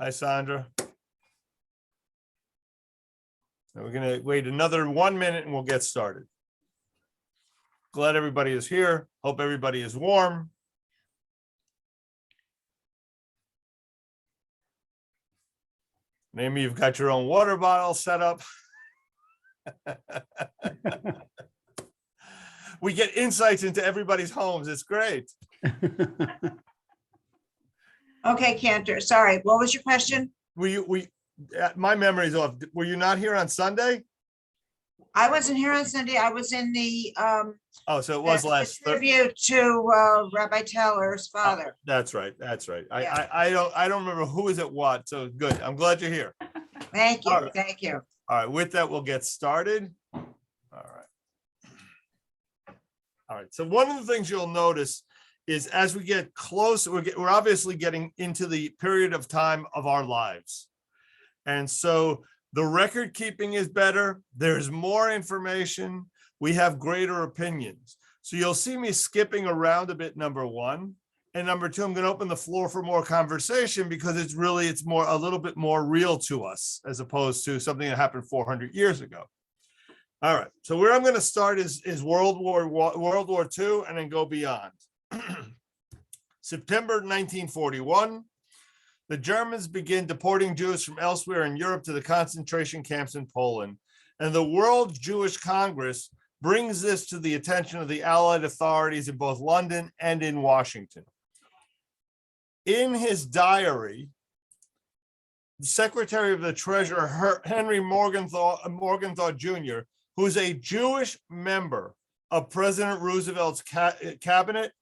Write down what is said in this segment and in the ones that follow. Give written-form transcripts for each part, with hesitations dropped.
Hi, Sandra. And we're going to wait another 1 minute and we'll get started. Glad everybody is here. Hope everybody is warm. Maybe you've got your own water bottle set up. We get insights into everybody's homes. It's great. Okay, Cantor, sorry, what was your question? My memory's off. Were you not here on Sunday? I wasn't here on Sunday. I was in the Oh, so it was the last Thursday. tribute to Rabbi Teller's father. That's right. That's right. Yeah. I don't remember who was at what. So good. I'm glad you're here. Thank you, All right. thank you. All right. With that, we'll get started. All right. All right. So one of the things you'll notice is as we get close, we're obviously getting into the period of time of our lives. And so the record keeping is better. There's more information. We have greater opinions. So you'll see me skipping around a bit, number one. And number two, I'm going to open the floor for more conversation because it's a little bit more real to us as opposed to something that happened 400 years ago. All right. So where I'm going to start is World War II and then go beyond. September 1941. The Germans begin deporting Jews from elsewhere in Europe to the concentration camps in Poland. And the World Jewish Congress brings this to the attention of the Allied authorities in both London and in Washington. In his diary, the Secretary of the Treasury, Henry Morgenthau Jr., who's a Jewish member of President Roosevelt's cabinet,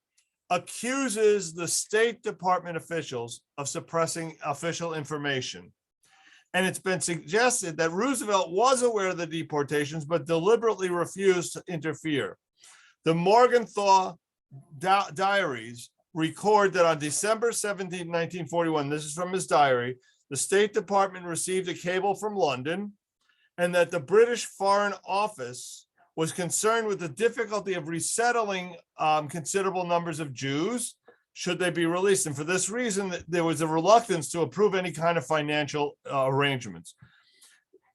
accuses the State Department officials of suppressing official information. And it's been suggested that Roosevelt was aware of the deportations, but deliberately refused to interfere. The Morgenthau diaries record that on December 17, 1941, this is from his diary, the State Department received a cable from London and that the British Foreign Office was concerned with the difficulty of resettling considerable numbers of Jews should they be released. And for this reason, there was a reluctance to approve any kind of financial arrangements.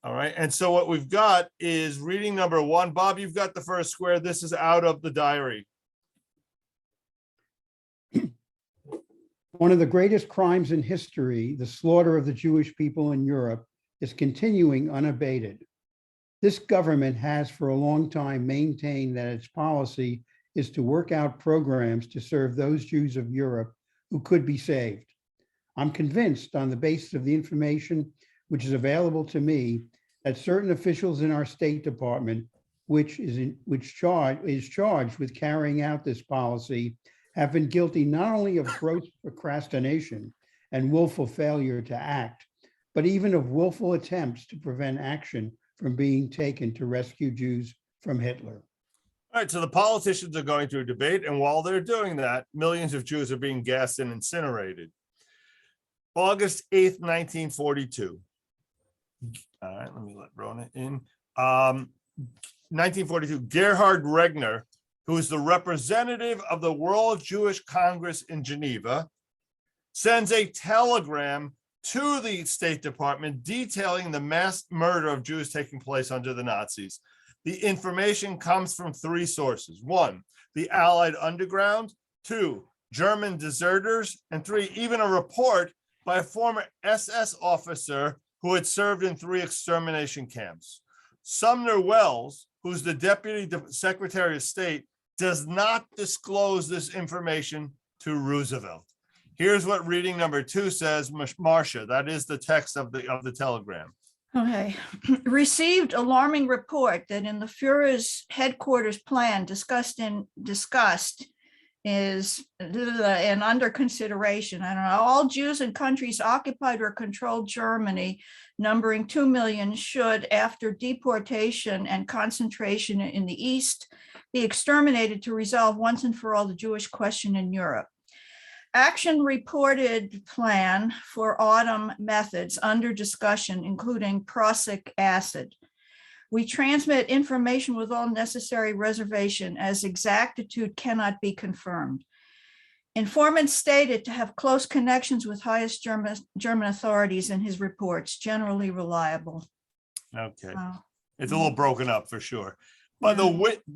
All right. And so what we've got is reading number one. Bob, you've got the first square. This is out of the diary. One of the greatest crimes in history, the slaughter of the Jewish people in Europe, is continuing unabated. This government has for a long time maintained that its policy is to work out programs to serve those Jews of Europe who could be saved. I'm convinced on the basis of the information which is available to me that certain officials in our State Department, which is charged with carrying out this policy, have been guilty not only of gross procrastination and willful failure to act, but even of willful attempts to prevent action from being taken to rescue Jews from Hitler. All right, so the politicians are going through a debate, and while they're doing that, millions of Jews are being gassed and incinerated. August 8th, 1942. All right, let me let Rona in. 1942, Gerhard Regner, who is the representative of the World Jewish Congress in Geneva, sends a telegram to the State Department detailing the mass murder of Jews taking place under the Nazis. The information comes from three sources. One, the Allied underground. Two, German deserters. And three, even a report by a former SS officer who had served in 3 extermination camps. Sumner Welles, who's the Deputy Secretary of State, does not disclose this information to Roosevelt. Here's what reading number 2 says, Marcia. That is the text of the telegram. Okay. Received alarming report that in the Führer's headquarters plan discussed is and under consideration. I don't know. All Jews in countries occupied or controlled Germany, numbering 2 million, should, after deportation and concentration in the East, be exterminated to resolve once and for all the Jewish question in Europe. Action reported plan for autumn methods under discussion, including prussic acid. We transmit information with all necessary reservation as exactitude cannot be confirmed. Informants stated to have close connections with highest German authorities in his reports, generally reliable. Okay. Wow. It's a little broken up for sure. But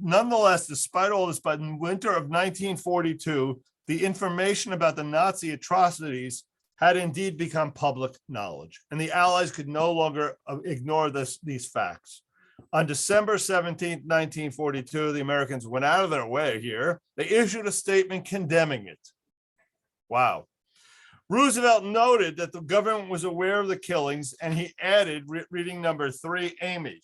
nonetheless, despite all this, by the winter of 1942, the information about the Nazi atrocities had indeed become public knowledge, and the Allies could no longer ignore these facts. On December 17, 1942, the Americans went out of their way here. They issued a statement condemning it. Wow. Roosevelt noted that the government was aware of the killings, and he added, reading number 3, Amy.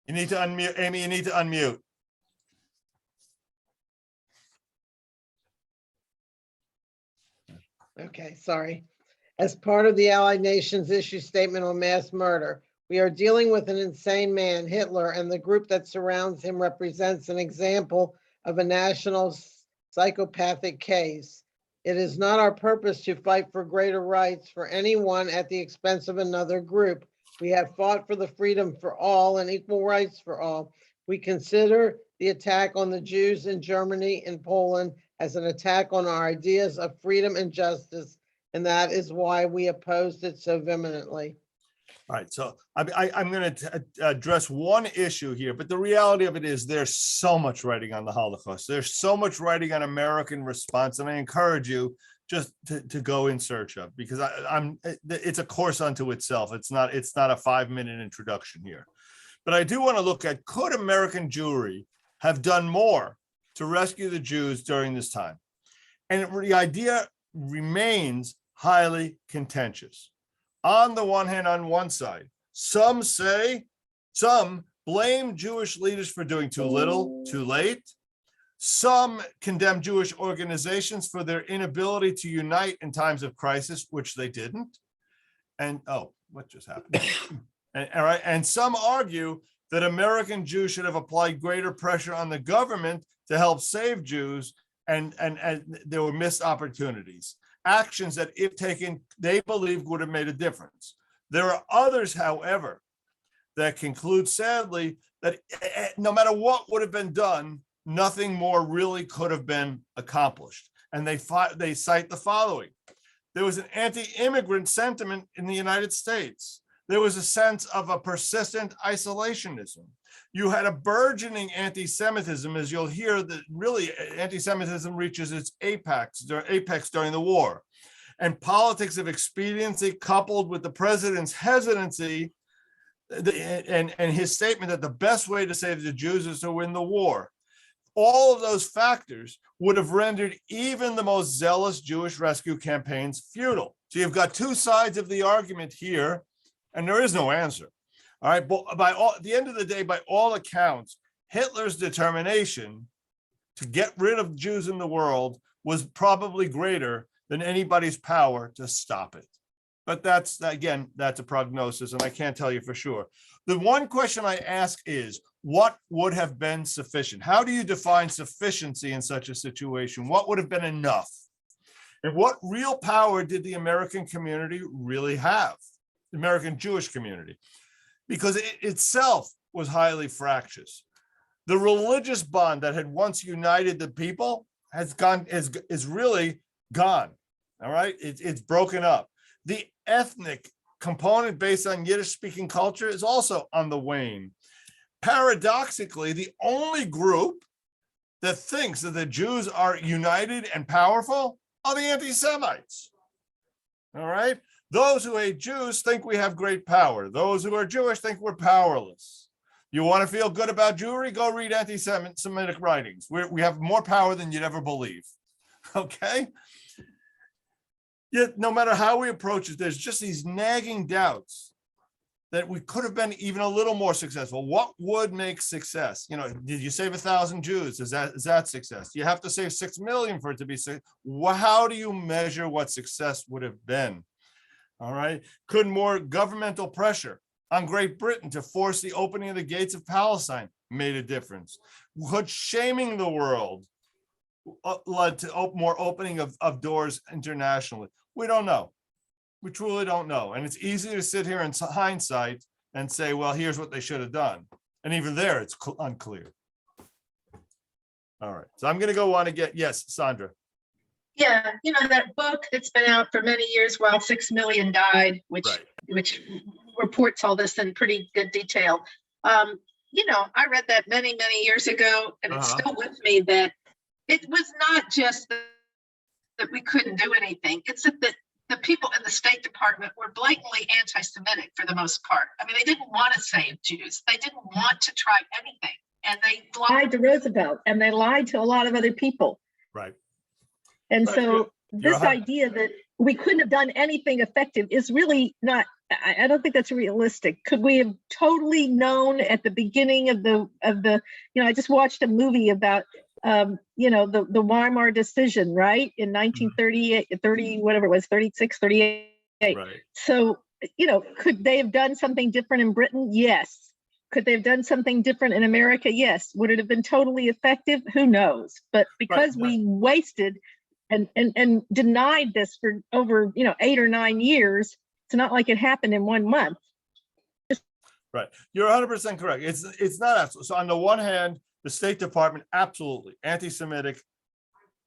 You need to unmute, Amy, you need to unmute. Okay, sorry. As part of the Allied nations issue statement on mass murder, we are dealing with an insane man, Hitler, and the group that surrounds him represents an example of a national psychopathic case. It is not our purpose to fight for greater rights for anyone at the expense of another group. We have fought for the freedom for all and equal rights for all. We consider the attack on the Jews in Germany and Poland as an attack on our ideas of freedom and justice, and that is why we opposed it so vehemently. All right, so I'm going to address one issue here, but the reality of it is there's so much writing on the Holocaust. There's so much writing on American response, and I encourage you just to go in search of, because it's a course unto itself. It's not a 5-minute introduction here. But I do want to look at, could American Jewry have done more to rescue the Jews during this time? And the idea remains highly contentious. On the one hand, on one side, some blame Jewish leaders for doing too little, too late. Some condemn Jewish organizations for their inability to unite in times of crisis, which they didn't. And what just happened? And some argue that American Jews should have applied greater pressure on the government to help save Jews, and there were missed opportunities. Actions that, if taken, they believe would have made a difference. There are others, however, that conclude sadly that no matter what would have been done, nothing more really could have been accomplished. And they cite the following. There was an anti-immigrant sentiment in the United States. There was a sense of a persistent isolationism. You had a burgeoning anti-Semitism, as you'll hear, that really anti-Semitism reaches its apex during the war. And politics of expediency coupled with the president's hesitancy and his statement that the best way to save the Jews is to win the war. All of those factors would have rendered even the most zealous Jewish rescue campaigns futile. So you've got two sides of the argument here, and there is no answer. All right, but at the end of the day, by all accounts, Hitler's determination to get rid of Jews in the world was probably greater than anybody's power to stop it. But that's a prognosis, and I can't tell you for sure. The one question I ask is, what would have been sufficient? How do you define sufficiency in such a situation? What would have been enough? And what real power did the American community really have? The American Jewish community? Because it itself was highly fractious. The religious bond that had once united the people is really gone. All right, it's broken up. The ethnic component based on Yiddish-speaking culture is also on the wane. Paradoxically, the only group that thinks that the Jews are united and powerful are the anti-Semites. All right? Those who hate Jews think we have great power. Those who are Jewish think we're powerless. You want to feel good about Jewry? Go read anti-Semitic writings. We have more power than you'd ever believe. Okay? Yet, no matter how we approach it, there's just these nagging doubts that we could have been even a little more successful. What would make success? You know, did you save 1,000 Jews? Is that success? You have to save 6 million for it to be success. How do you measure what success would have been? All right. Could more governmental pressure on Great Britain to force the opening of the gates of Palestine made a difference? Could shaming the world led to more opening of doors internationally? We don't know. We truly don't know. And it's easy to sit here in hindsight and say, well, here's what they should have done. And even there, it's unclear. All right, so I'm going to go on again. Yes, Sandra. Yeah, that book that's been out for many years, while 6 million died, which Right. which reports all this in pretty good detail. I read that many years ago, and it's still with me that it was not just that we couldn't do anything. It's that the people in the State Department were blatantly anti-Semitic for the most part. I mean, they didn't want to save Jews. They didn't want to try anything. And they lied to Roosevelt, and they lied to a lot of other people. Right. And Right. so You're this idea that we couldn't have done anything effective is really not, I don't think that's realistic. Could we have totally known at the beginning of the, I just watched a movie about, the Weimar decision, right? In 1938, 30, whatever it was, 36, 38. Right. So, could they have done something different in Britain? Yes. Could they have done something different in America? Yes. Would it have been totally effective? Who knows? But because we wasted and denied this for over 8 or 9 years, it's not like it happened in 1 month. Right. You're 100% correct. It's not absolute. So on the one hand, the State Department, absolutely anti-Semitic,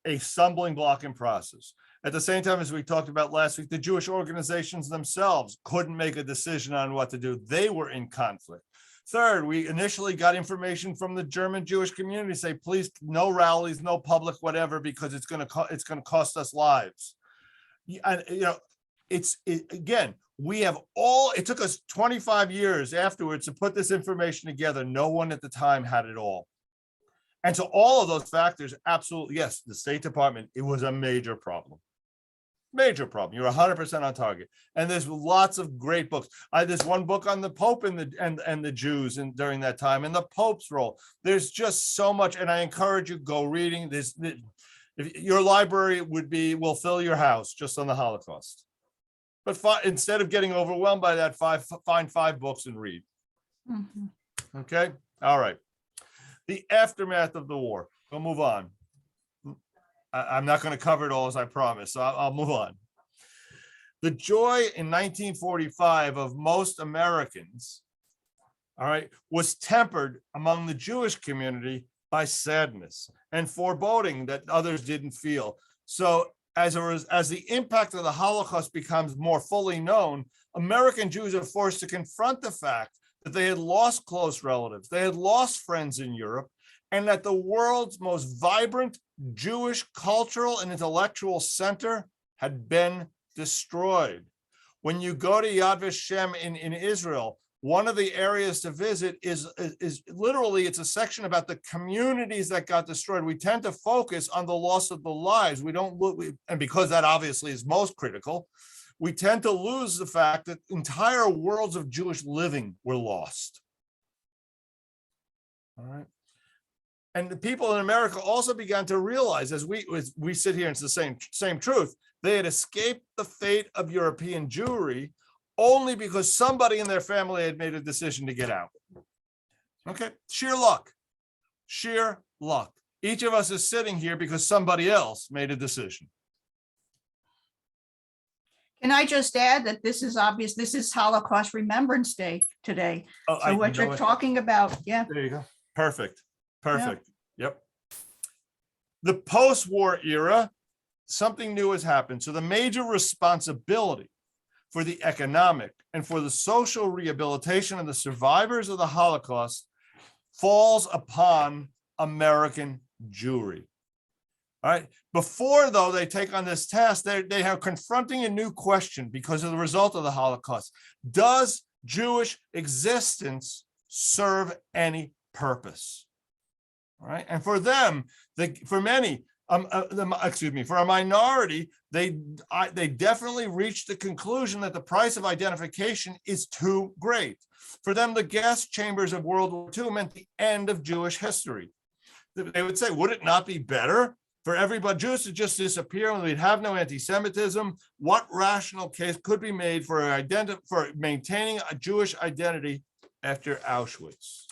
a stumbling block in process. At the same time, as we talked about last week, the Jewish organizations themselves couldn't make a decision on what to do. They were in conflict. Third, we initially got information from the German Jewish community, say, please, no rallies, no public, whatever, because it's going to cost us lives. And, again, we have it took us 25 years afterwards to put this information together. No one at the time had it all. And so all of those factors, absolutely, yes, the State Department, it was a major problem. Major problem. You're 100% on target. And there's lots of great books. There's one book on the Pope and the Jews during that time, and the Pope's role. There's just so much, and I encourage you, go reading this. If your library will fill your house just on the Holocaust. But instead of getting overwhelmed by that, find 5 books and read. Mhm. Okay. All right. The aftermath of the war. We'll move on. I'm not going to cover it all, as I promised, so I'll move on. The joy in 1945 of most Americans, all right, was tempered among the Jewish community by sadness and foreboding that others didn't feel. So as the impact of the Holocaust becomes more fully known, American Jews are forced to confront the fact that they had lost close relatives, they had lost friends in Europe, and that the world's most vibrant Jewish cultural and intellectual center had been destroyed. When you go to Yad Vashem in Israel, one of the areas to visit is literally, it's a section about the communities that got destroyed. We tend to focus on the loss of the lives. We don't look, and because that obviously is most critical, we tend to lose the fact that entire worlds of Jewish living were lost. All right. And the people in America also began to realize, as we sit here, it's the same truth, they had escaped the fate of European Jewry only because somebody in their family had made a decision to get out. Okay, sheer luck. Each of us is sitting here because somebody else made a decision. Can I just add that this is obvious, this is Holocaust Remembrance Day today. So what you're talking about, yeah. There you go. Perfect. Yep. The post-war era, something new has happened. So the major responsibility for the economic and for the social rehabilitation of the survivors of the Holocaust falls upon American Jewry. All right. Before, though, they take on this task, they are confronting a new question because of the result of the Holocaust. Does Jewish existence serve any purpose? All right. And for them, for many, for a minority, they definitely reached the conclusion that the price of identification is too great. For them, the gas chambers of World War II meant the end of Jewish history. They would say, would it not be better for everybody, Jews to just disappear and we'd have no anti-Semitism? What rational case could be made for maintaining a Jewish identity after Auschwitz?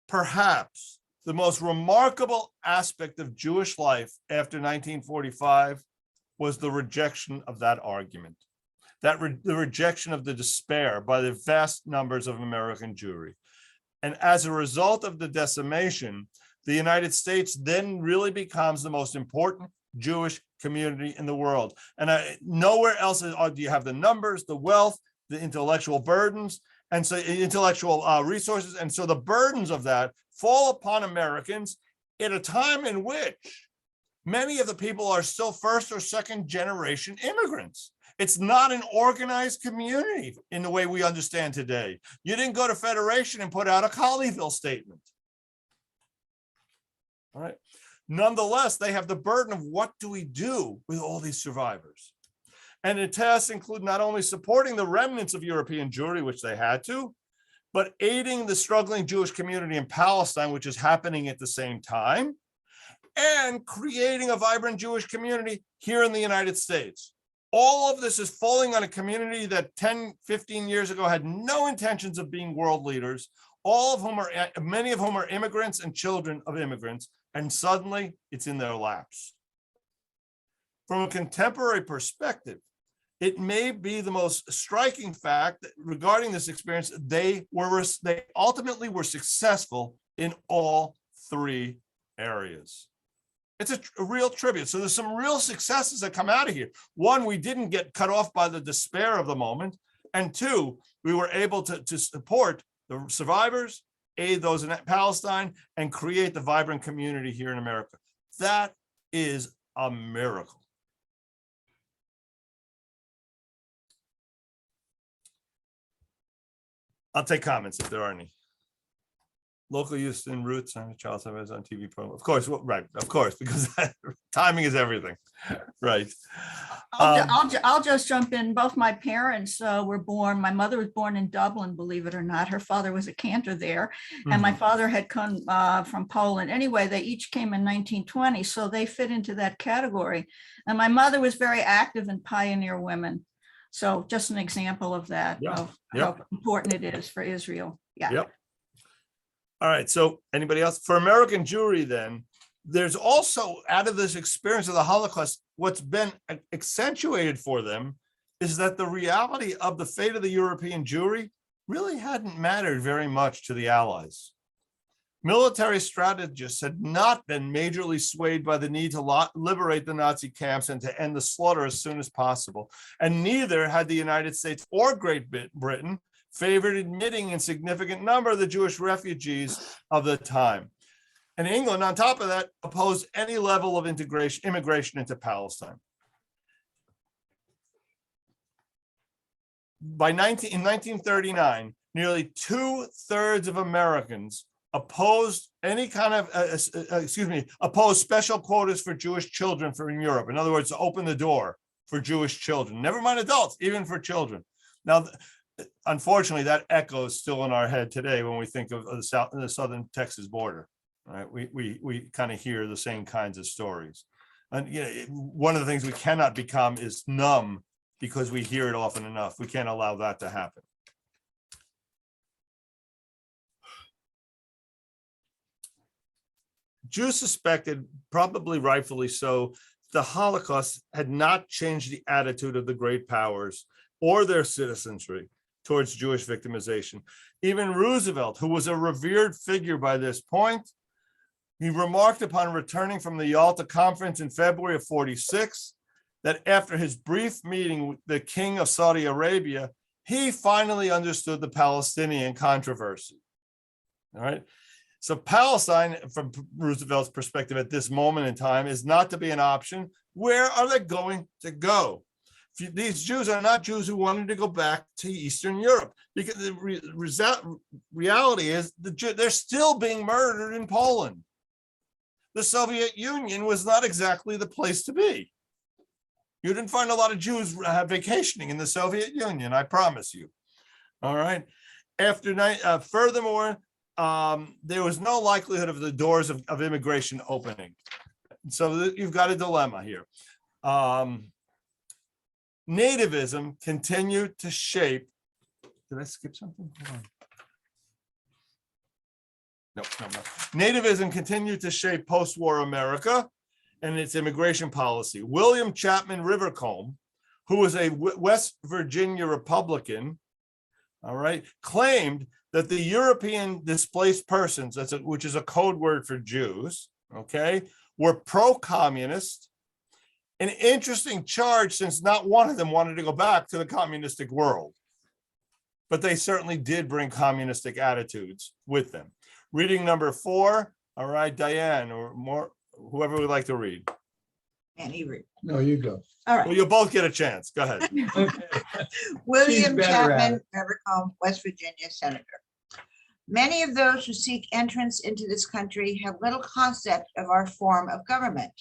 Perhaps the most remarkable aspect of Jewish life after 1945 was the rejection of that argument. the rejection of the despair by the vast numbers of American Jewry. And as a result of the decimation, the United States then really becomes the most important Jewish community in the world. And nowhere else do you have the numbers, the wealth, the intellectual burdens, and so intellectual resources. And so the burdens of that fall upon Americans at a time in which many of the people are still first or second generation immigrants. It's not an organized community in the way we understand today. You didn't go to Federation and put out a Colleyville statement. All right. Nonetheless, they have the burden of what do we do with all these survivors? And the tasks include not only supporting the remnants of European Jewry, which they had to, but aiding the struggling Jewish community in Palestine, which is happening at the same time, and creating a vibrant Jewish community here in the United States. All of this is falling on a community that 10, 15 years ago had no intentions of being world leaders, many of whom are immigrants and children of immigrants, and suddenly it's in their laps. From a contemporary perspective, it may be the most striking fact that regarding this experience, they ultimately were successful in all three areas. It's a real tribute. So there's some real successes that come out of here. One, we didn't get cut off by the despair of the moment. And two, we were able to support the survivors, aid those in Palestine, and create the vibrant community here in America. That is a miracle. I'll take comments if there are any. Local use in roots and Charles Evans on TV program. Of course, right? Of course, because timing is everything, right? I'll just jump in. Both my parents were born. My mother was born in Dublin, believe it or not. Her father was a cantor there, and my father had come from Poland. Anyway, they each came in 1920, so they fit into that category. And my mother was very active in pioneer women. So just an example of that, of how important it is for Israel. Yeah. Yep. All right. So anybody else? For American Jewry, then, there's also, out of this experience of the Holocaust, what's been accentuated for them is that the reality of the fate of the European Jewry really hadn't mattered very much to the Allies. Military strategists had not been majorly swayed by the need to liberate the Nazi camps and to end the slaughter as soon as possible. And neither had the United States or Great Britain favored admitting a significant number of the Jewish refugees of the time. And England, on top of that, opposed any level of immigration into Palestine. In 1939, nearly 2/3 of Americans opposed any kind of, opposed special quotas for Jewish children in Europe. In other words, to open the door for Jewish children, never mind adults, even for children. Now, unfortunately, that echoes still in our head today when we think of the southern Texas border. Right? We kind of hear the same kinds of stories. And one of the things we cannot become is numb because we hear it often enough. We can't allow that to happen. Jews suspected, probably rightfully so, the Holocaust had not changed the attitude of the great powers or their citizenry towards Jewish victimization. Even Roosevelt, who was a revered figure by this point, he remarked upon returning from the Yalta Conference in February of 46, that after his brief meeting with the King of Saudi Arabia, he finally understood the Palestinian controversy. All right. So Palestine, from Roosevelt's perspective at this moment in time, is not to be an option. Where are they going to go? These Jews are not Jews who wanted to go back to Eastern Europe, because the reality is they're still being murdered in Poland. The Soviet Union was not exactly the place to be. You didn't find a lot of Jews vacationing in the Soviet Union, I promise you. All right. Furthermore, there was no likelihood of the doors of immigration opening. So you've got a dilemma here. Nativism continued to shape. Did I skip something? Hold on. No. Nativism continued to shape post-war America and its immigration policy. William Chapman Rivercombe, who was a West Virginia Republican, all right, claimed that the European displaced persons, which is a code word for Jews, okay, were pro-communist. An interesting charge, since not one of them wanted to go back to the communistic world. But they certainly did bring communistic attitudes with them. Reading number 4. All right, Diane, or more, whoever would like to read. Annie Reed. No, you go. All Well, right. you'll both get a chance. Go ahead. William better at Chapman, Rivercombe, West Virginia Senator. Many of those who seek entrance into this country have little concept of our form of government,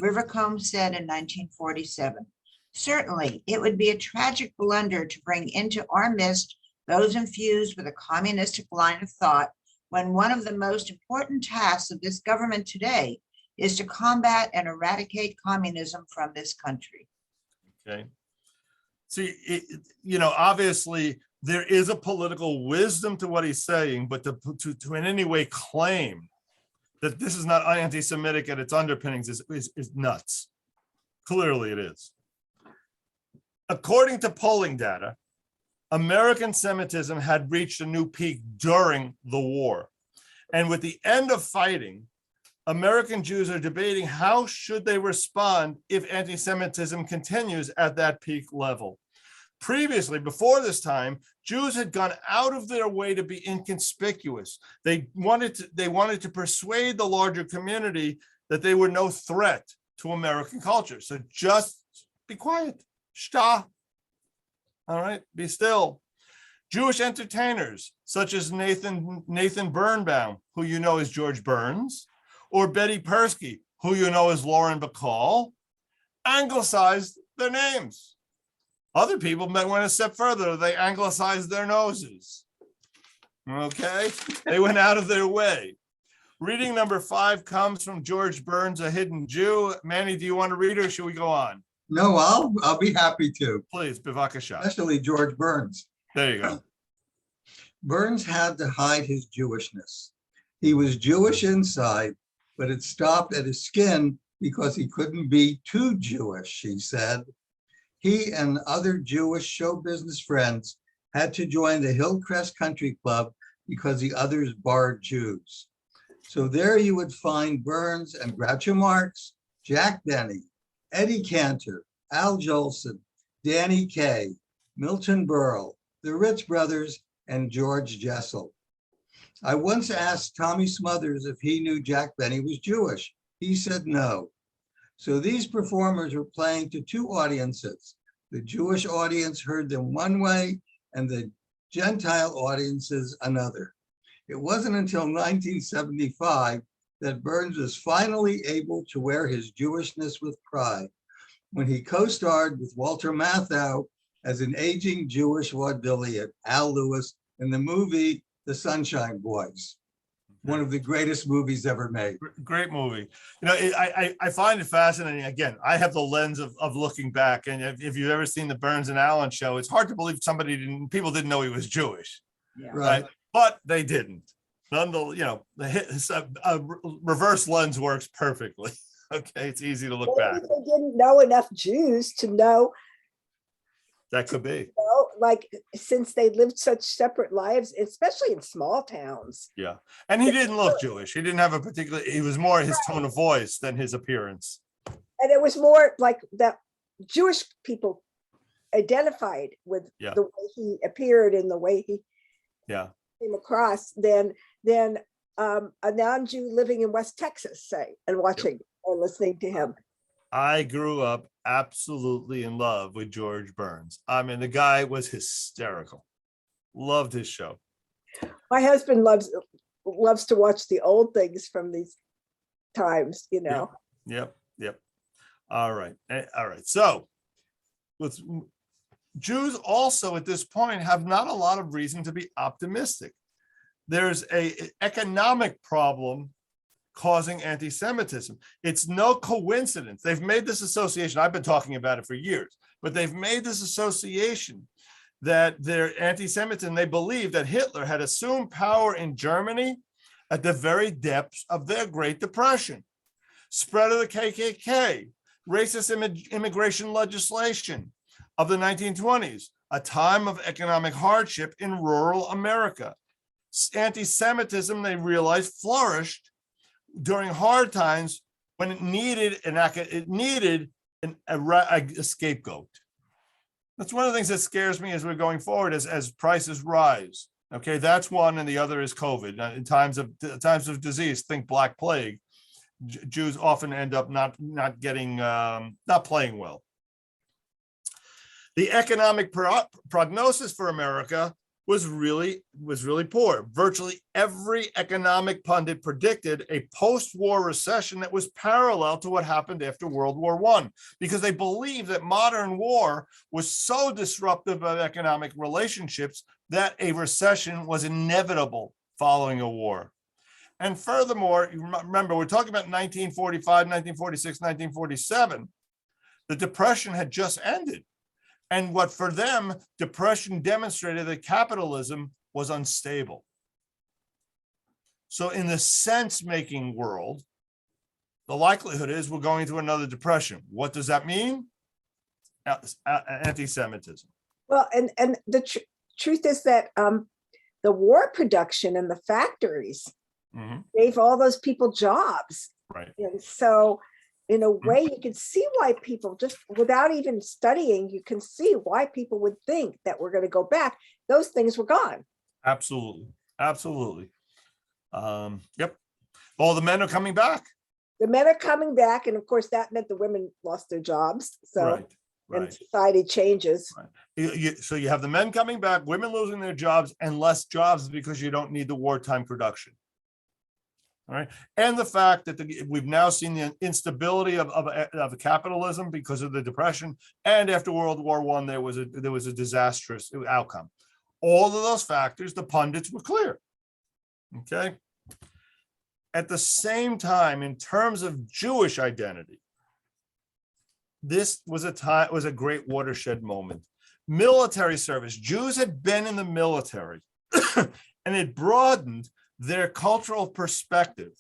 Rivercombe said in 1947. Certainly, it would be a tragic blunder to bring into our midst those infused with a communistic line of thought when one of the most important tasks of this government today is to combat and eradicate communism from this country. Okay. See, obviously there is a political wisdom to what he's saying, but to in any way claim that this is not anti-Semitic at its underpinnings is nuts. Clearly it is. According to polling data, American Semitism had reached a new peak during the war. And with the end of fighting, American Jews are debating how should they respond if anti-Semitism continues at that peak level. Previously, before this time, Jews had gone out of their way to be inconspicuous. They wanted to persuade the larger community that they were no threat to American culture. So just be quiet. Shta. All right, be still. Jewish entertainers such as Nathan Birnbaum, who you know is George Burns, or Betty Persky, who you know is Lauren Bacall, anglicized their names. Other people went a step further. They anglicized their noses. Okay, they went out of their way. Reading number 5 comes from George Burns, A Hidden Jew. Manny, do you want to read or should we go on? No, I'll be happy to, Please, bivakasha. especially George Burns. There you go. Burns had to hide his Jewishness. He was Jewish inside, but it stopped at his skin because he couldn't be too Jewish, he said. He and other Jewish show business friends had to join the Hillcrest Country Club because the others barred Jews. So there you would find Burns and Groucho Marx, Jack Benny, Eddie Cantor, Al Jolson, Danny Kaye, Milton Berle, the Ritz Brothers, and George Jessel. I once asked Tommy Smothers if he knew Jack Benny was Jewish. He said no. So these performers were playing to two audiences. The Jewish audience heard them one way and the Gentile audiences another. It wasn't until 1975 that Burns was finally able to wear his Jewishness with pride when he co-starred with Walter Matthau as an aging Jewish vaudevillian, Al Lewis, in the movie The Sunshine Boys, one of the greatest movies ever made. Great movie. I find it fascinating. Again, I have the lens of looking back, and if you've ever seen the Burns and Allen show, it's hard to believe people didn't know he was Jewish, right? But they didn't. Nonetheless, a reverse lens works perfectly. Okay, it's easy to look back. Maybe they didn't know enough Jews to know, That could be. like, since they lived such separate lives, especially in small towns. Yeah. And he didn't look Jewish. He didn't have a particular, he was more his tone of voice than his appearance. And it was more like that Jewish people identified with Yeah. the way he appeared and the way he Yeah. came across than a non-Jew living in West Texas, say, and watching or listening to him. I grew up absolutely in love with George Burns. I mean, the guy was hysterical. Loved his show. My husband loves to watch the old things from these times, you know. Yep. All right. So with Jews also at this point have not a lot of reason to be optimistic. There's an economic problem causing anti-Semitism. It's no coincidence. They've made this association. I've been talking about it for years, but they've made this association that they're anti-Semitism. They believe that Hitler had assumed power in Germany at the very depths of their Great Depression. Spread of the KKK, racist immigration legislation, of the 1920s, a time of economic hardship in rural America. Anti-Semitism, they realized, flourished during hard times when it needed a scapegoat. That's one of the things that scares me as we're going forward, as prices rise. Okay, that's one, and the other is COVID. In times of disease, think Black Plague. Jews often end up not playing well. The economic prognosis for America was really poor. Virtually every economic pundit predicted a post-war recession that was parallel to what happened after World War I, because they believed that modern war was so disruptive of economic relationships that a recession was inevitable following a war. And furthermore, remember, we're talking about 1945, 1946, 1947. The Depression had just ended. And what for them, Depression demonstrated that capitalism was unstable. So in the sense-making world, the likelihood is we're going through another depression. What does that mean? Anti-Semitism. Well, and the truth is that the war production and the factories gave all those people jobs. Right. And so in a way, you can see why people, just without even studying, you can see why people would think that we're going to go back. Those things were gone. Absolutely. Absolutely. Yep. All the men are coming back. The men are coming back. And of course, that meant the women lost their jobs. So, and society changes. Right. So you have the men coming back, women losing their jobs, and less jobs because you don't need the wartime production. All right, and the fact that we've now seen the instability of capitalism because of the Depression, and after World War I, there was a disastrous outcome. All of those factors, the pundits were clear. Okay. At the same time, in terms of Jewish identity, this was a great watershed moment. Military service. Jews had been in the military, and it broadened their cultural perspective.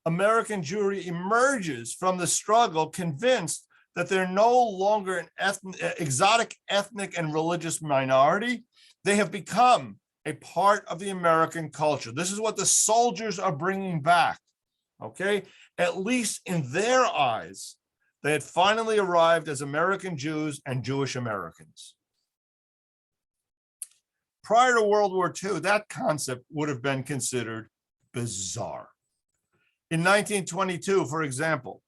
American Jewry emerges from the struggle convinced that they're no longer an exotic ethnic and religious minority. They have become a part of the American culture. This is what the soldiers are bringing back, okay? At least in their eyes, they had finally arrived as American Jews and Jewish Americans. Prior to World War II, that concept would have been considered bizarre. In 1922, for example,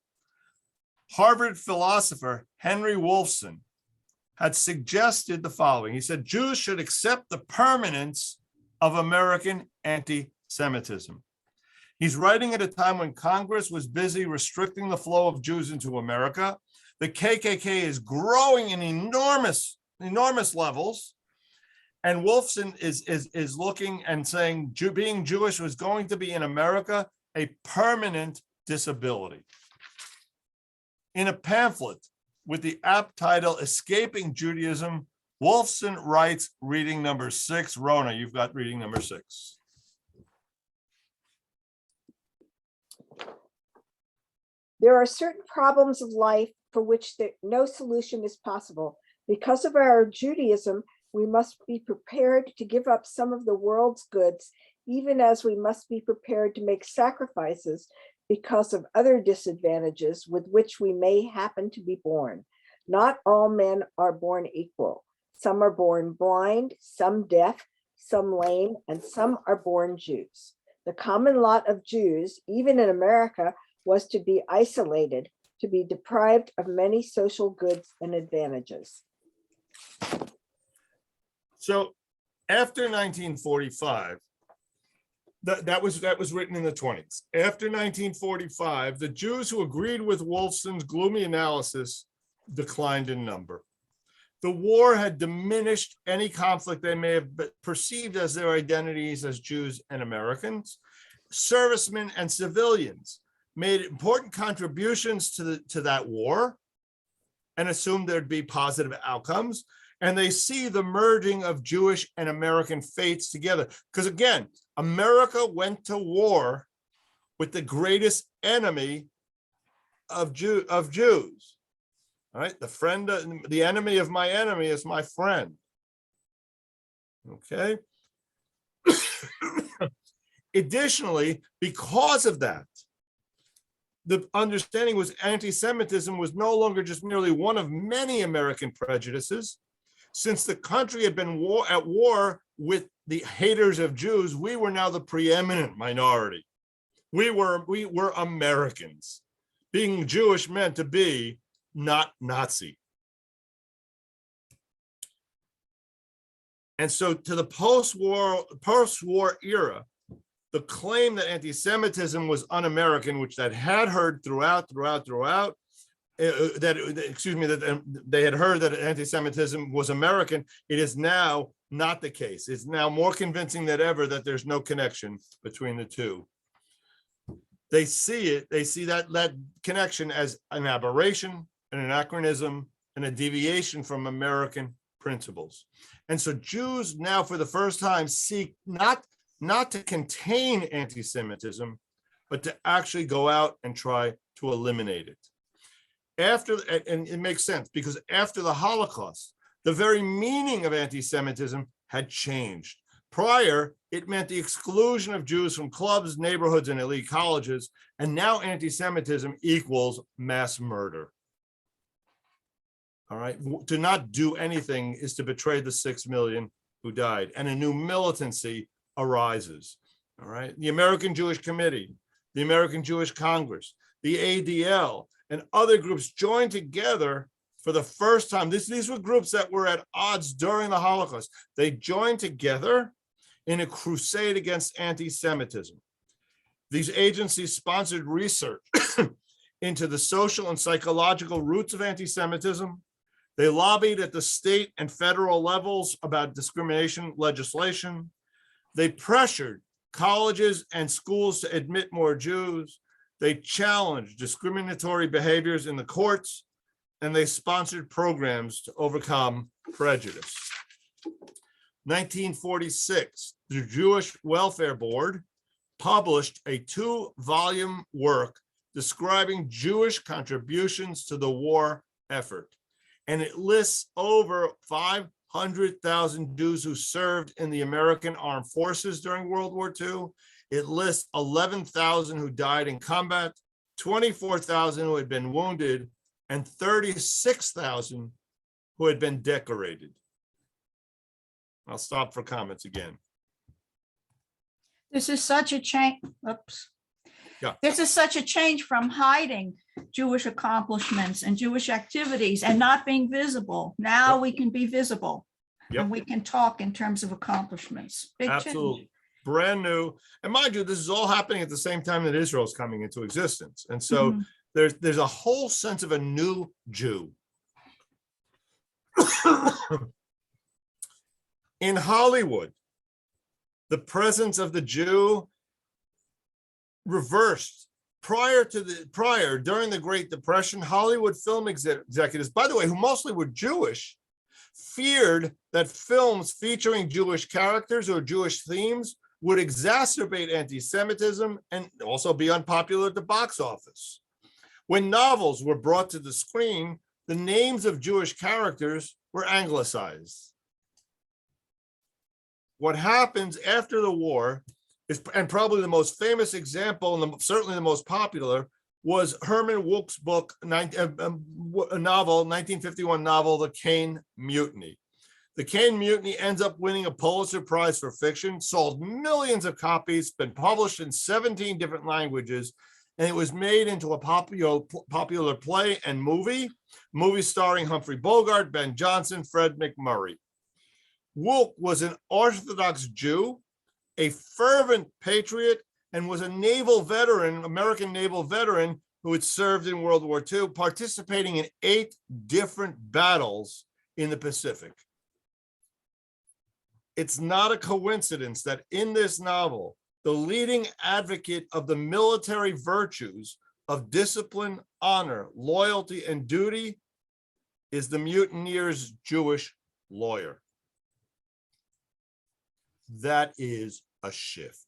Harvard philosopher Henry Wolfson had suggested the following. He said, Jews should accept the permanence of American anti-Semitism. He's writing at a time when Congress was busy restricting the flow of Jews into America. The KKK is growing in enormous levels. And Wolfson is looking and saying being Jewish was going to be in America a permanent disability. In a pamphlet with the apt title Escaping Judaism, Wolfson writes reading number 6. Rona, you've got reading number 6. There are certain problems of life for which no solution is possible. Because of our Judaism, we must be prepared to give up some of the world's goods, even as we must be prepared to make sacrifices because of other disadvantages with which we may happen to be born. Not all men are born equal. Some are born blind, some deaf, some lame, and some are born Jews. The common lot of Jews, even in America, was to be isolated, to be deprived of many social goods and advantages. So after 1945, that was written in the 20s. After 1945, the Jews who agreed with Wolfson's gloomy analysis declined in number. The war had diminished any conflict they may have perceived as their identities as Jews and Americans. Servicemen and civilians made important contributions to that war and assumed there'd be positive outcomes. And they see the merging of Jewish and American faiths together. Because again, America went to war with the greatest enemy of Jews. All right, the enemy of my enemy is my friend. Okay. Additionally, because of that, the understanding was anti-Semitism was no longer just merely one of many American prejudices. Since the country had been at war with the haters of Jews, we were now the preeminent minority. We were Americans. Being Jewish meant to be not Nazi. And so to the post-war era, the claim that anti-Semitism was un-American, which that had heard throughout, that they had heard that anti-Semitism was American, it is now not the case. It's now more convincing than ever that there's no connection between the two. They see that connection as an aberration, an anachronism, and a deviation from American principles. And so Jews now, for the first time, seek not to contain anti-Semitism, but to actually go out and try to eliminate it. And it makes sense, because after the Holocaust, the very meaning of anti-Semitism had changed. Prior, it meant the exclusion of Jews from clubs, neighborhoods, and elite colleges, and now anti-Semitism equals mass murder. All right, to not do anything is to betray the 6 million who died, and a new militancy arises. All right, the American Jewish Committee, the American Jewish Congress, the ADL, and other groups joined together for the first time. These were groups that were at odds during the Holocaust. They joined together in a crusade against anti-Semitism. These agencies sponsored research into the social and psychological roots of anti-Semitism. They lobbied at the state and federal levels about discrimination legislation. They pressured colleges and schools to admit more Jews. They challenged discriminatory behaviors in the courts, and they sponsored programs to overcome prejudice. 1946, the Jewish Welfare Board published a 2-volume work describing Jewish contributions to the war effort. And it lists over 500,000 Jews who served in the American Armed Forces during World War II. It lists 11,000 who died in combat, 24,000 who had been wounded, and 36,000 who had been decorated. I'll stop for comments again. This is such a change. Oops. Yeah. This is such a change from hiding Jewish accomplishments and Jewish activities and not being visible. Now we can be visible. Yep. And we can talk in terms of accomplishments. Big Absolutely. change. Brand new. And mind you, this is all happening at the same time that Israel is coming into existence. And so there's a whole sense of a new Jew. In Hollywood, the presence of the Jew reversed. During the Great Depression, Hollywood film executives, by the way, who mostly were Jewish, feared that films featuring Jewish characters or Jewish themes would exacerbate anti-Semitism and also be unpopular at the box office. When novels were brought to the screen, the names of Jewish characters were anglicized. What happens after the war is, and probably the most famous example, and certainly the most popular, was Herman Wouk's book, a novel, 1951 novel, The Caine Mutiny. The Caine Mutiny ends up winning a Pulitzer Prize for fiction, sold millions of copies, been published in 17 different languages, and it was made into a popular play and movie starring Humphrey Bogart, Ben Jonson, Fred McMurray. Wouk was an Orthodox Jew, a fervent patriot, and was a naval veteran, American naval veteran, who had served in World War II, participating in 8 different battles in the Pacific. It's not a coincidence that in this novel, the leading advocate of the military virtues of discipline, honor, loyalty, and duty is the mutineer's Jewish lawyer. That is a shift.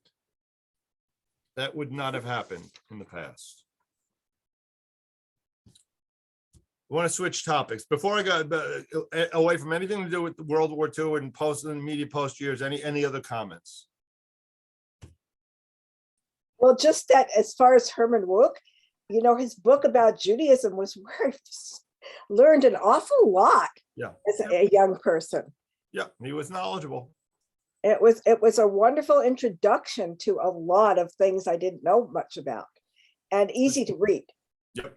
That would not have happened in the past. I want to switch topics before I go away from anything to do with World War II and post and media post years. Any other comments? Well, just that as far as Herman Wouk, you know, his book about Judaism was where I learned an awful lot as a young person. Yeah, he was knowledgeable. It was a wonderful introduction to a lot of things I didn't know much about, and easy to read. Yep.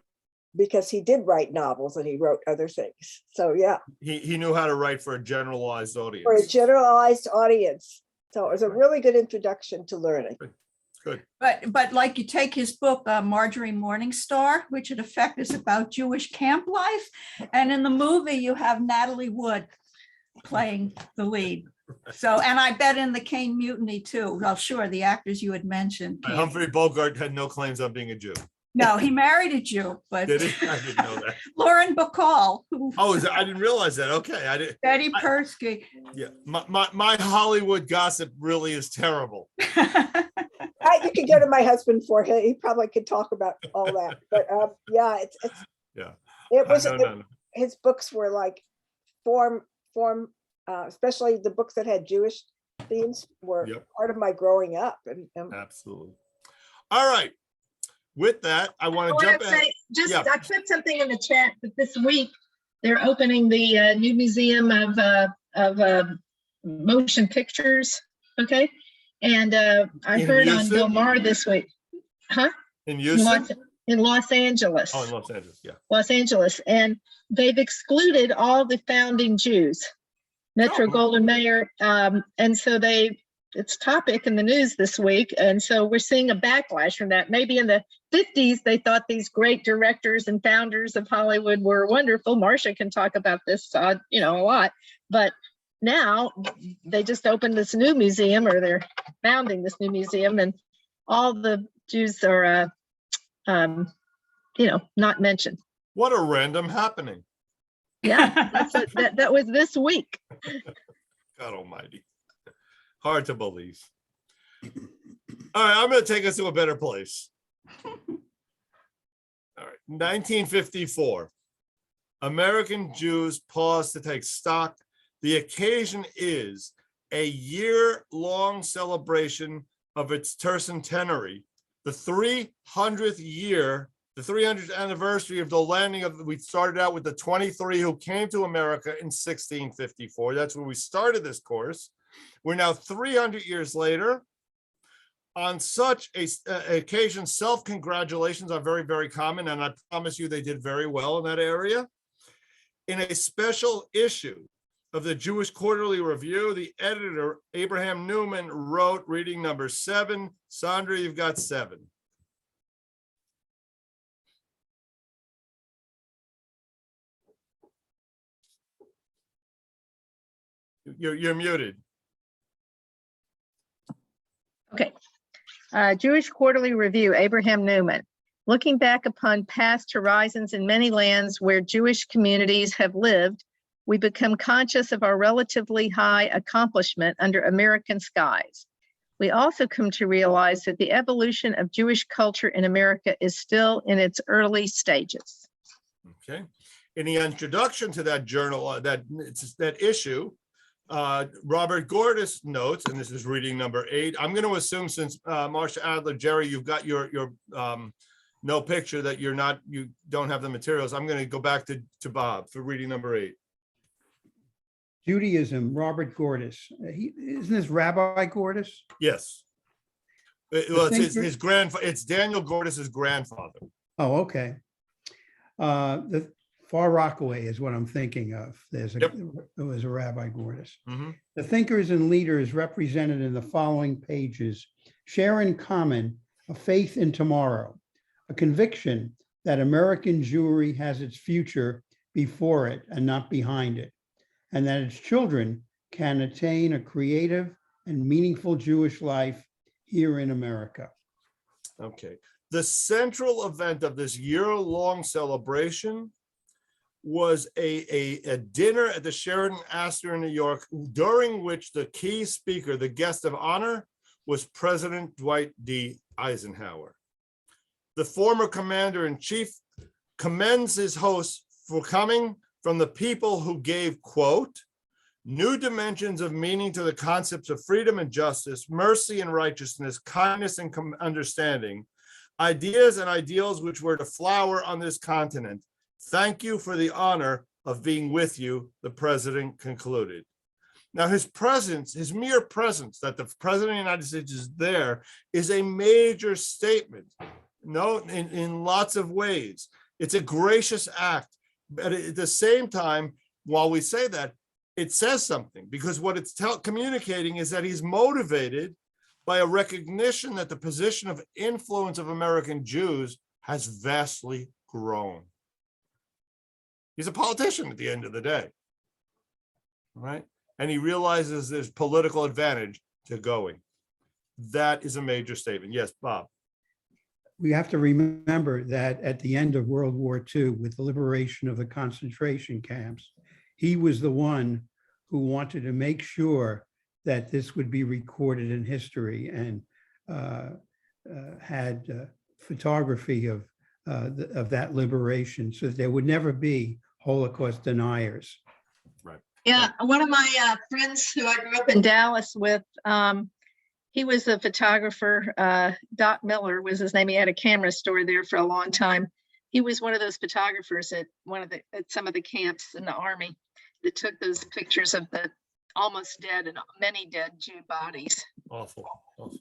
Because he did write novels and he wrote other things. So yeah. He knew how to write for a generalized audience. For a generalized audience. So it was a really good introduction to learning. Good. But like you take his book, Marjorie Morningstar, which in effect is about Jewish camp life. And in the movie, you have Natalie Wood playing the lead. So, and I bet in the Caine Mutiny too. Well, sure, the actors you had mentioned. Humphrey Bogart had no claims on being a Jew. No, he married a Jew, but Did he? I didn't know that. Lauren Bacall, who I didn't realize that. Okay, I didn't. Betty Persky. Yeah, my Hollywood gossip really is terrible. You could go to my husband for him. He probably could talk about all that. But yeah, it was his books were like form, especially the books that had Jewish themes were part of my growing up. And absolutely. All right. With that, I want to jump in. I put something in the chat that this week they're opening the new museum of motion pictures. Okay. And I heard on Bill Maher this week, in Houston? In Los Angeles. Oh, in Los Angeles, yeah. Los Angeles. And they've excluded all the founding Jews, Metro Goldwyn Mayer. And so it's topic in the news this week. And so we're seeing a backlash from that. Maybe in the 50s, they thought these great directors and founders of Hollywood were wonderful. Marcia can talk about this, a lot. But now they just opened this new museum, or they're founding this new museum, and all the Jews are, not mentioned. What a random happening. Yeah, that was this week. God almighty. Hard to believe. All right, I'm going to take us to a better place. All right, 1954. American Jews pause to take stock. The occasion is a year-long celebration of its tercentenary, the 300th year, the 300th anniversary of the landing of, we started out with the 23 who came to America in 1654. That's where we started this course. We're now 300 years later. On such a occasion, self-congratulations are very, very common, and I promise you they did very well in that area. In a special issue of the Jewish Quarterly Review, the editor, Abraham Newman, wrote reading number 7. Sandra, you've got 7. You're muted. Okay. Jewish Quarterly Review, Abraham Newman. Looking back upon past horizons in many lands where Jewish communities have lived, we become conscious of our relatively high accomplishment under American skies. We also come to realize that the evolution of Jewish culture in America is still in its early stages. Okay. In the introduction to that journal, that issue, Robert Gordis notes, and this is reading number 8. I'm going to assume, since Marcia Adler, Jerry, you've got your no picture, that you don't have the materials. I'm going to go back to Bob for reading number 8. Judaism, Robert Gordis. Isn't this Rabbi Gordis? Yes. Well, it's his grandfather. It's Daniel Gordis's grandfather. Oh, okay. The Far Rockaway is what I'm thinking of. It was a Rabbi Gordis. Mm-hmm. The thinkers and leaders represented in the following pages share in common a faith in tomorrow, a conviction that American Jewry has its future before it and not behind it, and that its children can attain a creative and meaningful Jewish life here in America. Okay. The central event of this year-long celebration was a dinner at the Sheraton Astor in New York, during which the key speaker, the guest of honor, was President Dwight D. Eisenhower. The former commander-in-chief commends his hosts for coming from the people who gave, quote, new dimensions of meaning to the concepts of freedom and justice, mercy and righteousness, kindness and understanding, ideas and ideals which were to flower on this continent. Thank you for the honor of being with you, the president concluded. Now, his presence, his mere presence, that the president of the United States is there, is a major statement. No, in lots of ways. It's a gracious act. But at the same time, while we say that, it says something, because what it's communicating is that he's motivated by a recognition that the position of influence of American Jews has vastly grown. He's a politician at the end of the day, right? And he realizes there's political advantage to going. That is a major statement. Yes, Bob. We have to remember that at the end of World War II, with the liberation of the concentration camps, he was the one who wanted to make sure that this would be recorded in history, and had photography of that liberation, so that there would never be Holocaust deniers. Right. Yeah, one of my friends who I grew up in Dallas with, he was a photographer. Doc Miller was his name. He had a camera store there for a long time. He was one of those photographers at some of the camps in the army that took those pictures of the almost dead and many dead Jew bodies. Awful. Awful.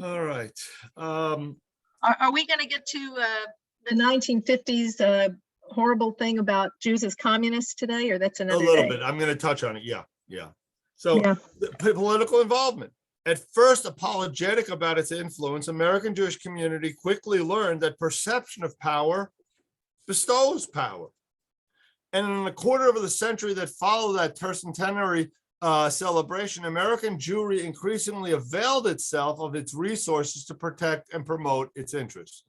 All right. Are we going to get to the 1950s horrible thing about Jews as communists today, or that's another A little day? bit. I'm going to touch on it. Yeah. So Yeah. the political involvement. At first apologetic about its influence, American Jewish community quickly learned that perception of power bestows power. And in the quarter of the century that followed that tercentenary celebration, American Jewry increasingly availed itself of its resources to protect and promote its interests.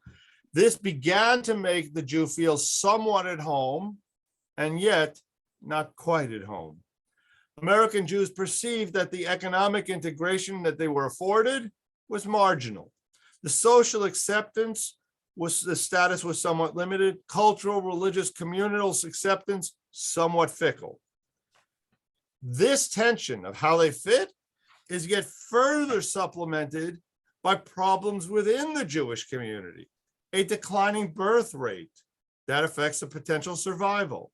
This began to make the Jew feel somewhat at home, and yet not quite at home. American Jews perceived that the economic integration that they were afforded was marginal. The social acceptance the status was somewhat limited. Cultural, religious, communal acceptance, somewhat fickle. This tension of how they fit is yet further supplemented by problems within the Jewish community. A declining birth rate that affects the potential survival,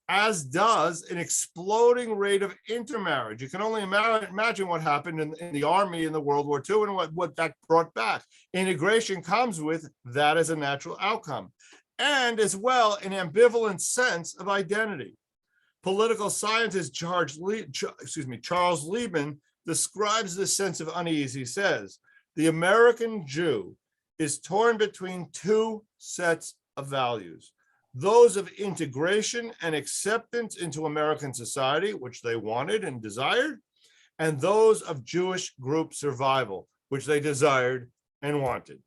as does an exploding rate of intermarriage. You can only imagine what happened in the army in the World War II and what that brought back. Integration comes with that as a natural outcome, and as well an ambivalent sense of identity. Political scientist Charles Levine describes this sense of unease. He says, the American Jew is torn between two sets of values. Those of integration and acceptance into American society, which they wanted and desired, and those of Jewish group survival, which they desired and wanted.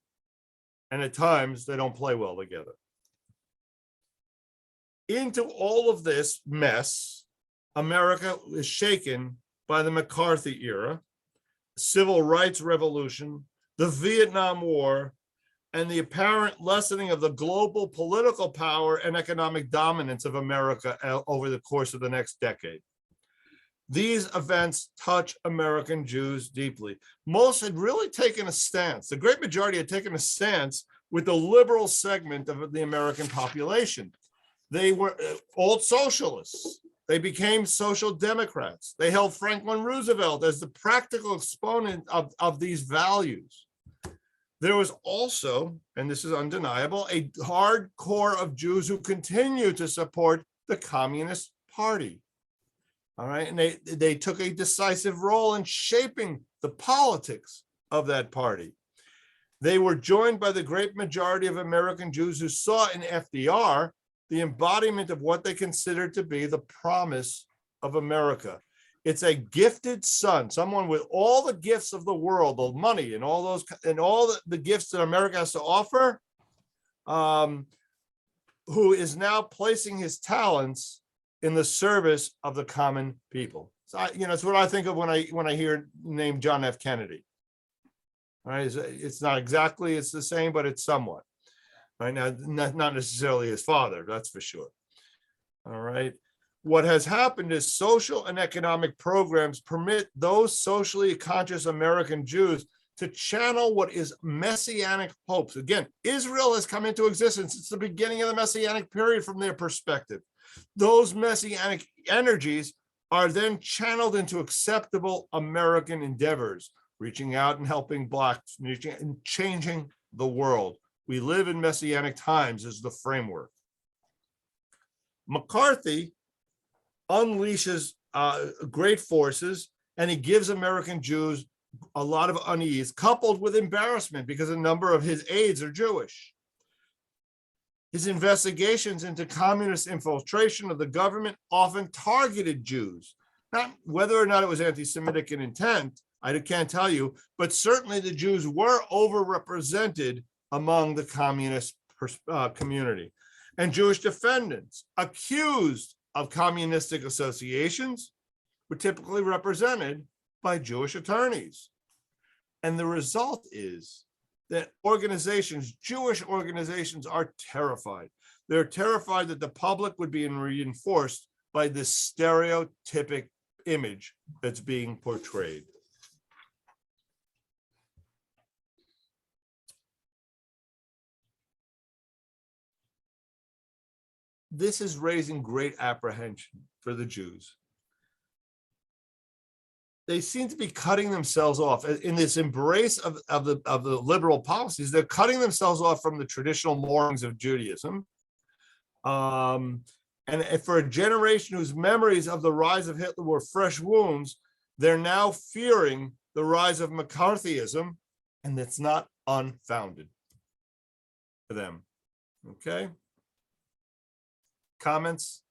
And at times, they don't play well together. Into all of this mess, America is shaken by the McCarthy era, civil rights revolution, the Vietnam War, and the apparent lessening of the global political power and economic dominance of America over the course of the next decade. These events touch American Jews deeply. Most had really taken a stance. The great majority had taken a stance with the liberal segment of the American population. They were old socialists. They became social democrats. They held Franklin Roosevelt as the practical exponent of these values. There was also, and this is undeniable, a hard core of Jews who continue to support the Communist Party. All right, and they took a decisive role in shaping the politics of that party. They were joined by the great majority of American Jews who saw in FDR the embodiment of what they considered to be the promise of America. It's a gifted son, someone with all the gifts of the world, the money and all the gifts that America has to offer, who is now placing his talents in the service of the common people. So it's what I think of when I hear name John F. Kennedy. All right, it's not exactly it's the same, but it's somewhat. Right now, not necessarily his father, that's for sure. All right. What has happened is social and economic programs permit those socially conscious American Jews to channel what is messianic hopes. Again, Israel has come into existence since the beginning of the messianic period from their perspective. Those messianic energies are then channeled into acceptable American endeavors, reaching out and helping Blacks, reaching and changing the world. We live in messianic times as the framework. McCarthy unleashes great forces, and he gives American Jews a lot of unease, coupled with embarrassment because a number of his aides are Jewish. His investigations into communist infiltration of the government often targeted Jews. Not whether or not it was anti-Semitic in intent, I can't tell you, but certainly the Jews were overrepresented among the communist community. And Jewish defendants accused of communistic associations were typically represented by Jewish attorneys. And the result is that organizations, Jewish organizations, are terrified. They're terrified that the public would be reinforced by this stereotypic image that's being portrayed. This is raising great apprehension for the Jews. They seem to be cutting themselves off in this embrace of the liberal policies. They're cutting themselves off from the traditional moorings of Judaism. And for a generation whose memories of the rise of Hitler were fresh wounds, they're now fearing the rise of McCarthyism, and that's not unfounded for them. Okay. Comments?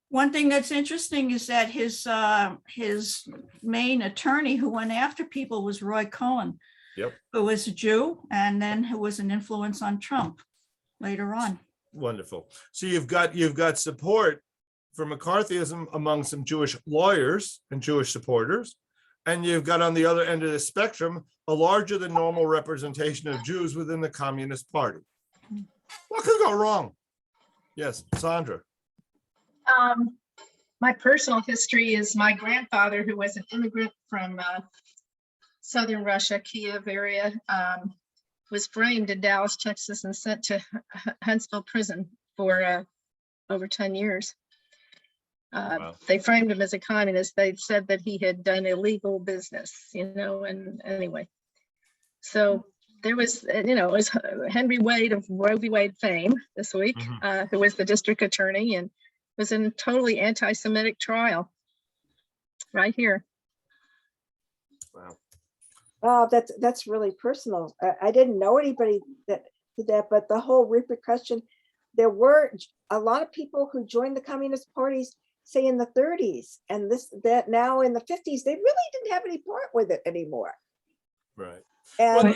One thing that's interesting is that his main attorney who went after people was Roy Cohn, Yep. who was a Jew and then who was an influence on Trump later on. Wonderful. So you've got support for McCarthyism among some Jewish lawyers and Jewish supporters, and you've got on the other end of the spectrum a larger than normal representation of Jews within the Communist Party. What could go wrong? Yes, Sandra. My personal history is my grandfather, who was an immigrant from southern Russia, Kiev area, was framed in Dallas, Texas, and sent to Huntsville prison for over 10 years. Wow. They framed him as a communist. They said that he had done illegal business, and anyway. So there was, it was Henry Wade of Roe v. Wade fame this week, who was the district attorney and was in a totally anti-Semitic trial right here. Wow. Oh, that's really personal. I didn't know anybody that did that, but the whole repercussion, there were a lot of people who joined the communist parties, say in the 30s, and that now in the 50s, they really didn't have any part with it anymore. Right. And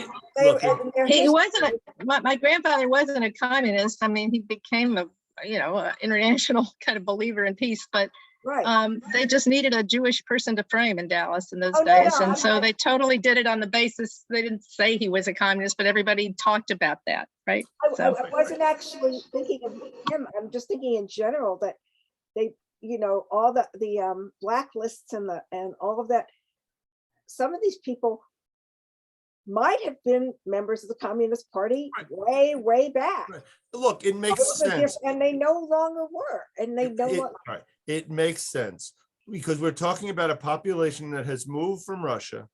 He wasn't. My grandfather wasn't a communist. I mean, he became a international kind of believer in peace, but right. They just needed a Jewish person to frame in Dallas in those days. And so they totally did it on the basis, they didn't say he was a communist, but everybody talked about that, right? I wasn't actually thinking of him. I'm just thinking in general that they, all the blacklists and all of that. Some of these people might have been members of the Communist Party way back. Right. Look, it makes sense. And they no longer were. And they Right. It makes sense because we're talking about a population that has moved from Russia,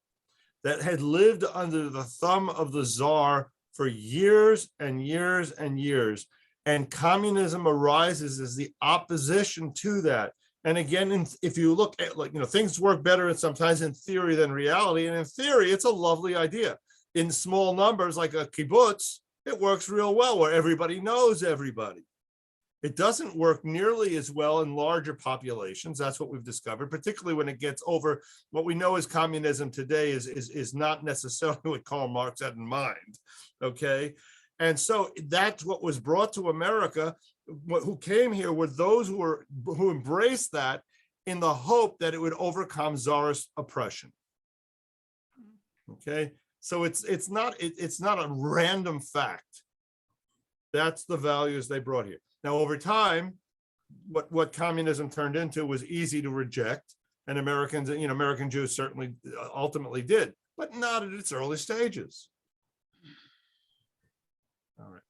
that had lived under the thumb of the Tsar for years and years and years. And communism arises as the opposition to that. And again, if you look at things work better sometimes in theory than reality. And in theory, it's a lovely idea. In small numbers like a kibbutz, it works real well where everybody knows everybody. It doesn't work nearly as well in larger populations. That's what we've discovered, particularly when it gets over what we know as communism today is not necessarily what Karl Marx had in mind. Okay. And so that's what was brought to America. Who came here were those who embraced that in the hope that it would overcome Tsarist oppression. Okay, So it's not a random fact. That's the values they brought here. Now, over time, what communism turned into was easy to reject, and Americans, American Jews certainly ultimately did, but not at its early stages. All right.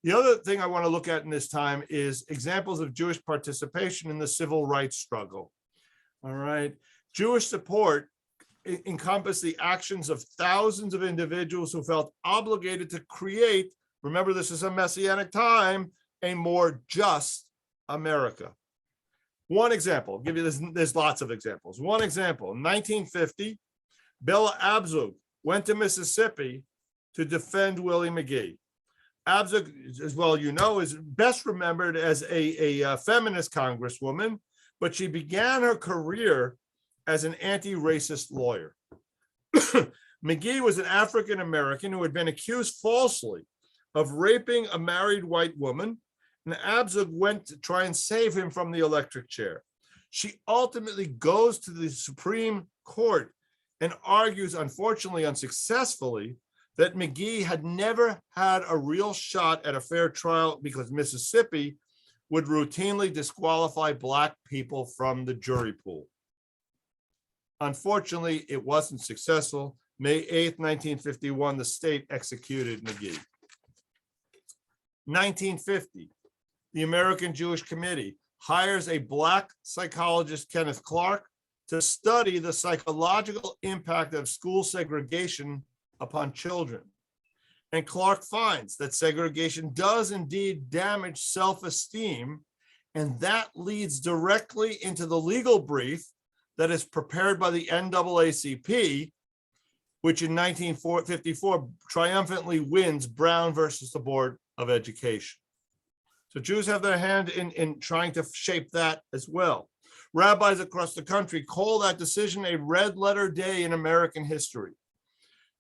The other thing I want to look at in this time is examples of Jewish participation in the civil rights struggle. All right. Jewish support encompassed the actions of thousands of individuals who felt obligated to create, remember this is a messianic time, a more just America. One example, I'll give you this, there's lots of examples. One example, in 1950, Bella Abzug went to Mississippi to defend Willie McGee. Abzug, as well you know, is best remembered as a feminist congresswoman, but she began her career as an anti-racist lawyer. McGee was an African-American who had been accused falsely of raping a married white woman, and Abzug went to try and save him from the electric chair. She ultimately goes to the Supreme Court and argues, unfortunately unsuccessfully, that McGee had never had a real shot at a fair trial because Mississippi would routinely disqualify Black people from the jury pool. Unfortunately, it wasn't successful. May 8th, 1951, the state executed McGee. 1950, the American Jewish Committee hires a Black psychologist, Kenneth Clark, to study the psychological impact of school segregation upon children. And Clark finds that segregation does indeed damage self-esteem, and that leads directly into the legal brief that is prepared by the NAACP, which in 1954 triumphantly wins Brown versus the Board of Education. So Jews have their hand in trying to shape that as well. Rabbis across the country call that decision a red letter day in American history.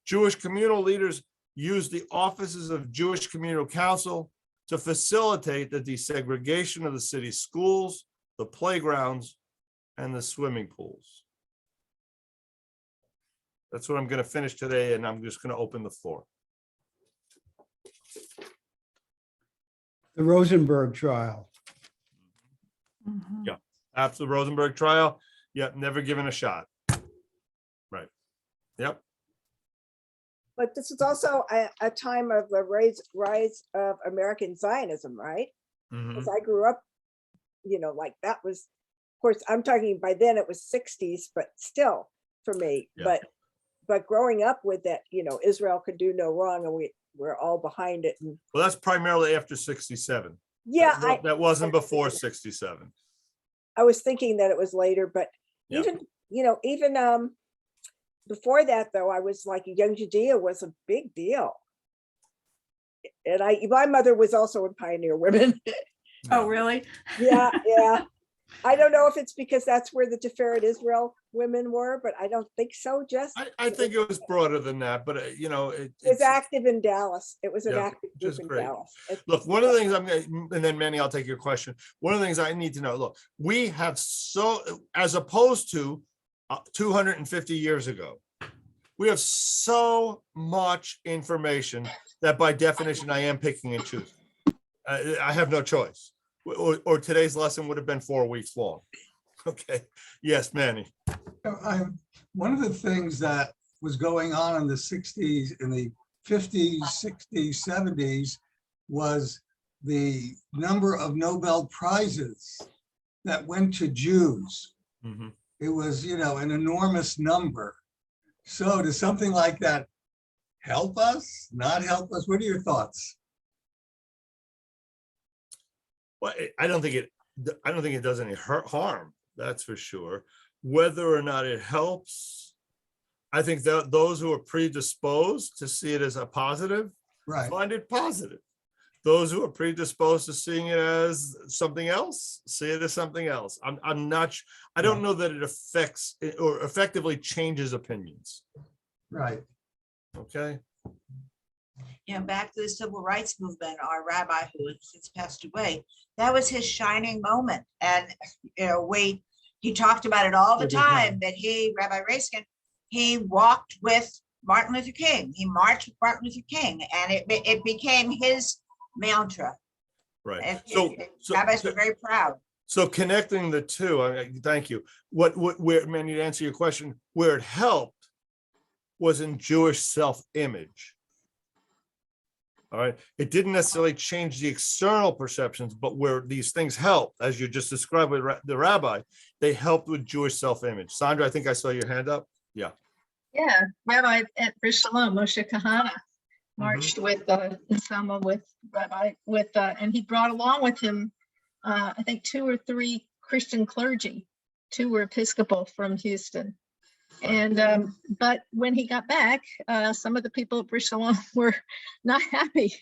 Jewish communal leaders use the offices of Jewish Communal Council to facilitate the desegregation of the city's schools, the playgrounds, and the swimming pools. That's what I'm going to finish today, and I'm just going to open the floor. The Rosenberg trial. Mhm. Yeah. After the Rosenberg trial, yep, never given a shot. Right. Yep. But this is also a time of the rise of American Zionism, right? Mhm. Because I grew up, like that was, of course, I'm talking by then it was 60s, but still for me. Yeah. But growing up with that, Israel could do no wrong, and we're all behind it. And Well, that's primarily after 67. yeah, That wasn't before 67. I was thinking that it was later, but Yeah. even before that, though, I was like, a young Judea was a big deal. And my mother was also in Pioneer Women. Oh, really? Yeah. I don't know if it's because that's where the Tiferet Israel women were, but I don't think so. Just I think it was broader than that, but it was active in Dallas. It was an Yeah, active which is group in great. Dallas. Look, one of the things and then Manny, I'll take your question. One of the things I need to know, look, we have as opposed to 250 years ago, we have so much information that by definition, I am picking and choosing. I have no choice. Or today's lesson would have been 4 weeks long. Okay. Yes, Manny. One of the things that was going on in the 60s, in the 50s, 60s, 70s, was the number of Nobel Prizes that went to Jews. Mhm. It was, an enormous number. So does something like that help us, not help us? What are your thoughts? Well, I don't think it does any harm. That's for sure. Whether or not it helps, I think that those who are predisposed to see it as a positive Right. find it positive. Those who are predisposed to seeing it as something else, see it as something else. I'm not. I don't know that it affects or effectively changes opinions. Right. Okay. Back to the civil rights movement, our rabbi who has since passed away, that was his shining moment. And, he talked about it all the time that Rabbi Raskin, he walked with Martin Luther King. He marched with Martin Luther King, and it became his mantra. Right. And So rabbis were very proud. So connecting the two, thank you. Where, Manny, to answer your question, where it helped was in Jewish self-image. All right. It didn't necessarily change the external perceptions, but where these things helped, as you just described with the rabbi, they helped with Jewish self-image. Sandra, I think I saw your hand up. Yeah. Yeah, Rabbi at Bris Shalom, Moshe Kahana, marched with Sama with Rabbi and he brought along with him, I think 2 or 3 Christian clergy. 2 were Episcopal from Houston. And but when he got back, some of the people at Bris Shalom were not happy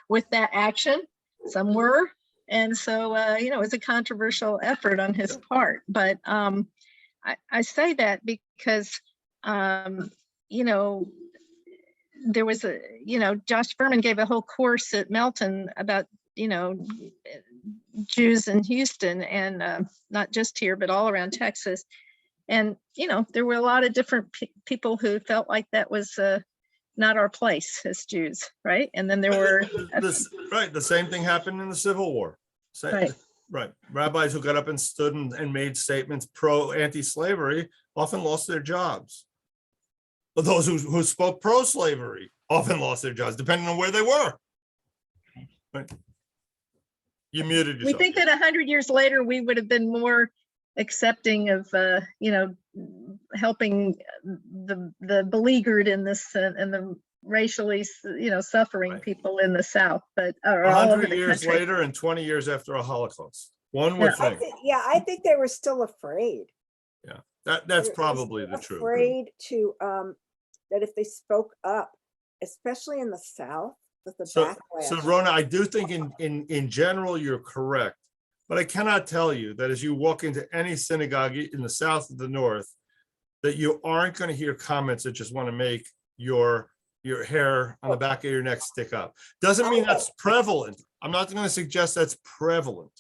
with that action. Some were, and so it was a controversial effort on his part. But I say that because there was Josh Furman gave a whole course at Melton about Jews in Houston, and not just here but all around Texas. And there were a lot of different people who felt like that was not our place as Jews, right? And then there were the same thing happened in the Civil War. Right. Rabbis who got up and stood and made statements anti-slavery often lost their jobs. But those who spoke pro-slavery often lost their jobs, depending on where they were. Right. You muted yourself. We think that 100 years later, we would have been more accepting of, helping the beleaguered in this and the racially, suffering people in the South, but 100 years later and 20 years after a Holocaust. One would think. I think they were still afraid. Yeah, that's probably the truth. Afraid to that if they spoke up, especially in the South, with the backlash. So Rona, I do think in general you're correct, but I cannot tell you that as you walk into any synagogue in the South or the North, that you aren't going to hear comments that just want to make your hair on the back of your neck stick up. Doesn't mean that's prevalent. I'm not going to suggest that's prevalent,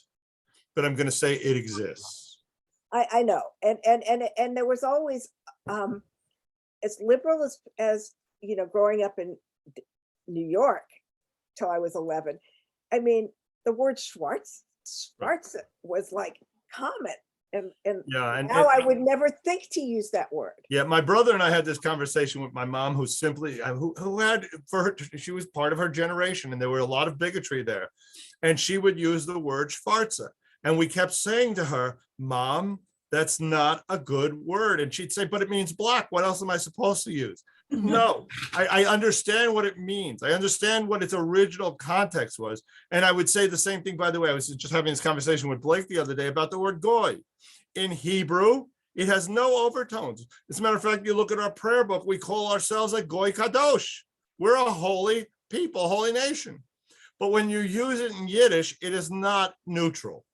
but I'm going to say it exists. I know, and there was always as liberal as growing up in New York till I was 11. I mean, the word Schwartz was like common, and now I would never think to use that word. Yeah, my brother and I had this conversation with my mom, who simply who had she was part of her generation, and there were a lot of bigotry there, and she would use the word Schwarze, and we kept saying to her, "Mom, that's not a good word," and she'd say, "But it means black. What else am I supposed to use?" No, I understand what it means. I understand what its original context was. And I would say the same thing, by the way. I was just having this conversation with Blake the other day about the word goy. In Hebrew, it has no overtones. As a matter of fact, you look at our prayer book, we call ourselves a goy kadosh. We're a holy people, holy nation. But when you use it in Yiddish, it is not neutral.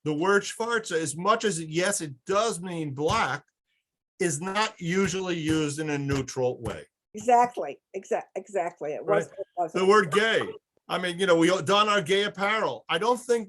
The word Schwarze, as much as, yes, it does mean black, is not usually used in a neutral way. Exactly. It was. The word gay. I mean, we don our gay apparel. I don't think that